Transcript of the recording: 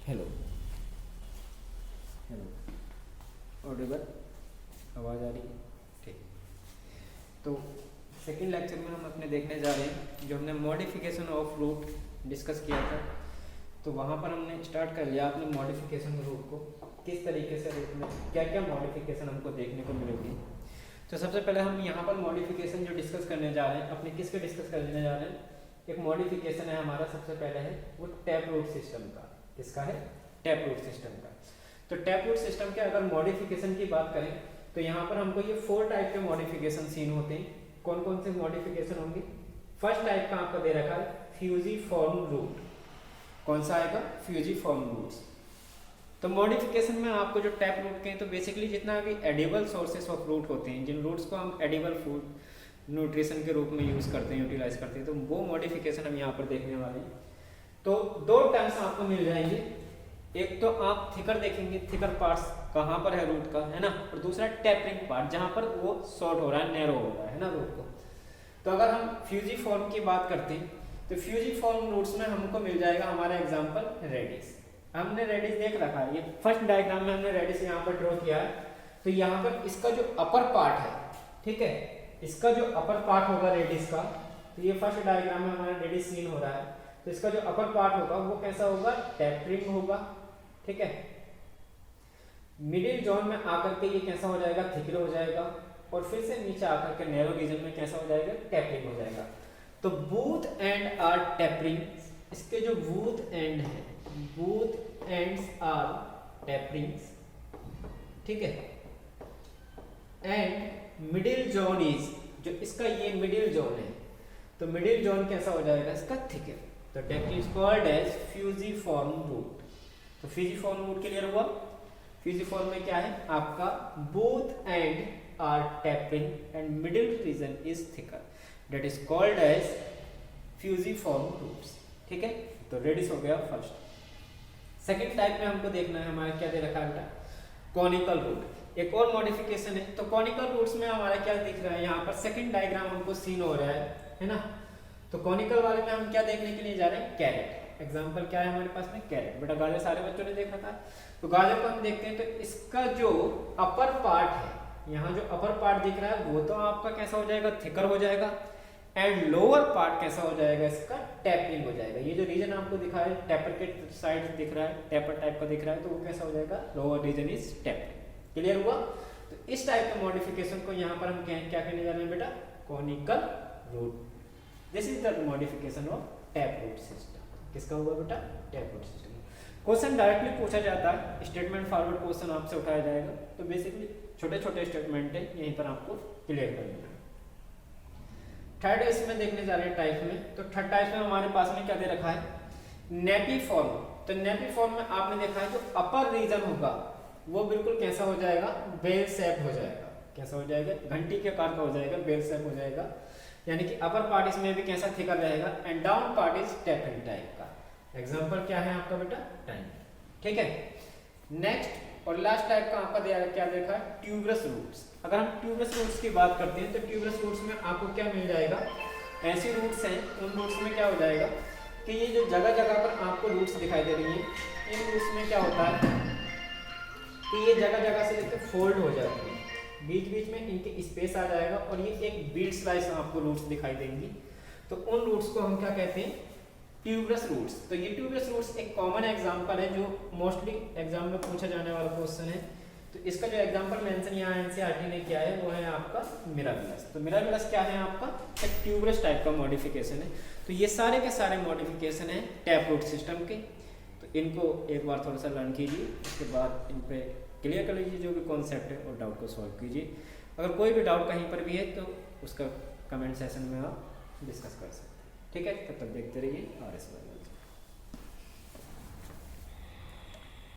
Hello hello, Audible, आवाज़ आ रही है? ठीक। तो सेकंड लेक्चर में हम अपने देखने जा रहे हैं जो हमने मॉडिफिकेशन ऑफ रूट डिस्कस किया था। तो वहाँ पर हमने स्टार्ट कर लिया अपने मॉडिफिकेशन रूट को, किस तरीके से रूट में क्या क्या मॉडिफिकेशन हमको देखने को मिलेगी। तो सबसे पहले हम यहाँ पर मॉडिफिकेशन जो डिस्कस करने जा रहे हैं, अपने किसके डिस्कस करने जा रहे हैं, एक मॉडिफिकेशन है हमारा सबसे पहले है वो टैप रूट सिस्टम का। किसका है? टैप रूट सिस्टम का। तो टैप रूट सिस्टम के अगर मॉडिफिकेशन की बात करें तो यहाँ पर हमको ये 4 टाइप के मॉडिफिकेशन सीन होते हैं। कौन कौन से मॉडिफिकेशन होंगे? फर्स्ट टाइप का आपका दे रखा है फ्यूजीफॉर्म रूट। कौन सा आएगा? Fusiform roots. तो मॉडिफिकेशन में आपको जो टैप रूट के हैं, तो बेसिकली जितना भी एडिबल सोर्सेस ऑफ रूट होते हैं, जिन रूट्स को हम एडिबल फूड न्यूट्रिशन के रूप में यूज करते हैं, यूटिलाइज करते हैं, तो वो मॉडिफिकेशन हम यहाँ पर देखने वाले हैं। तो 2 टर्म्स आपको मिल जाएंगे। एक तो आप थिकर देखेंगे, थिकर पार्ट्स कहाँ पर है रूट का, है ना, और दूसरा टैपरिंग पार्ट जहाँ पर वो शॉर्ट हो रहा है, नैरो हो रहा है ना रूट को। तो अगर हम फ्यूजीफॉर्म की बात करते हैं तो फ्यूजीफॉर्म रूट्स में हमको मिल जाएगा हमारा एग्जांपल रेडिस। हमने रेडिस देख रखा है, ये फर्स्ट डायग्राम में हमने रेडिस यहाँ पर ड्रॉ किया है। तो यहाँ पर इसका जो अपर पार्ट है, ठीक है, इसका जो अपर पार्ट होगा रेडिस का, तो ये फर्स्ट डायग्राम में हमारा रेडिस सीन हो रहा है। तो इसका जो अपर पार्ट होगा वो कैसा होगा? टैपरिंग होगा, ठीक है। मिडिल जोन में आकर के ये कैसा हो जाएगा? थिकर हो जाएगा, और फिर से नीचे आकर के नैरो रीजन में कैसा हो जाएगा? टैपरिंग हो जाएगा। तो बूथ एंड आर टैपरिंग, इसके जो बूथ एंड है, बूथ एंड्स आर टैपरिंग्स, ठीक है। एंड मिडिल जोन इज, जो इसका ये मिडिल जोन है, तो मिडिल जोन कैसा हो जाएगा? इसका थिकर। तो tapering is called as fusiform root. तो फ्यूजीफॉर्म रूट क्लियर हुआ। फ्यूजीफॉर्म में क्या है आपका? Both end are tapering and middle region is thicker, that is called as fusiform roots, ठीक है। तो रेडिस हो गया फर्स्ट। सेकंड टाइप में हमको देखना है, हमारा क्या दे रखा है बेटा? Conical root. एक और मॉडिफिकेशन है। तो कॉनिकल रूट्स में हमारा क्या दिख रहा है? यहाँ पर सेकंड डायग्राम हमको सीन हो रहा है ना। तो कॉनिकल वाले में हम क्या देखने के लिए जा रहे हैं? कैरेट। एग्जाम्पल क्या है हमारे पास में? कैरेट। बेटा गाजर सारे बच्चों ने देख रखा है। तो गाजर को हम देखते हैं, तो इसका जो अपर पार्ट है, यहाँ जो अपर पार्ट दिख रहा है वो तो आपका कैसा हो जाएगा? थिकर हो जाएगा। एंड लोअर पार्ट कैसा हो जाएगा? इसका टैपरिंग हो जाएगा। ये जो रीजन आपको दिखा है टैपर के साइड दिख रहा है, टैपर टाइप का दिख रहा है, तो वो कैसा हो जाएगा? Lower region is tapering. Clear हुआ? तो इस टाइप के मॉडिफिकेशन को यहाँ पर हम क्या कहने जा रहे हैं बेटा? Conical root. This is the modification of tap root system. किसका हुआ बेटा? Tap root system. Question directly पूछा जाता है, स्टेटमेंट फॉरवर्ड क्वेश्चन आपसे उठाया जाएगा। तो बेसिकली छोटे छोटे स्टेटमेंट है, यहीं पर आपको क्लियर कर देना है। थर्ड इसमें देखने जा रहे हैं टाइप में। तो थर्ड टाइप में हमारे पास में क्या दे रखा है? Nappy form. तो नेपी फॉर्म में आपने देखा है जो अपर रीजन होगा वो बिल्कुल कैसा हो जाएगा? बेल शेप हो जाएगा। कैसा हो जाएगा? घंटी के आकार का हो जाएगा, बेल शेप हो जाएगा। यानी कि अपर पार्ट इसमें भी कैसा थिकर रहेगा, and down part is tapering type का। एग्जांपल क्या है आपका बेटा? टाइम, ठीक है। नेक्स्ट और लास्ट टाइप का आपका क्या देखा है? Tuberous roots. अगर हम ट्यूबरस रूट्स की बात करते हैं तो ट्यूबरस रूट्स में आपको क्या मिल जाएगा? ऐसे रूट्स हैं, उन रूट्स में क्या हो जाएगा कि ये जो जगह जगह पर आपको रूट्स दिखाई दे रही है, इन रूट्स में क्या होता है कि ये जगह जगह से देखते फोल्ड हो जाती है, बीच बीच में इनके स्पेस आ जाएगा और ये एक बीड स्लाइस आपको रूट्स दिखाई देंगी। तो उन रूट्स को हम क्या कहते हैं? Tuberous roots. तो ये ट्यूबरस रूट्स एक कॉमन एग्जांपल है जो मोस्टली एग्जाम में पूछा जाने वाला क्वेश्चन है। तो इसका जो एग्जांपल मेंशन यहाँ एनसीईआरटी ने किया है वो है आपका मिराबिलस। तो मिराबिलस क्या है आपका? एक ट्यूबरस टाइप का मॉडिफिकेशन है। तो ये सारे के सारे मॉडिफिकेशन है टैप रूट सिस्टम के। तो इनको एक बार थोड़ा सा लर्न कीजिए, उसके बाद इन पे क्लियर कर लीजिए जो भी कॉन्सेप्ट है और डाउट को सॉल्व कीजिए। अगर कोई भी डाउट कहीं पर भी है तो उसका कमेंट सेशन में आप डिस्कस कर सकते हैं, ठीक है। तब तक देखते रहिए RS वाला।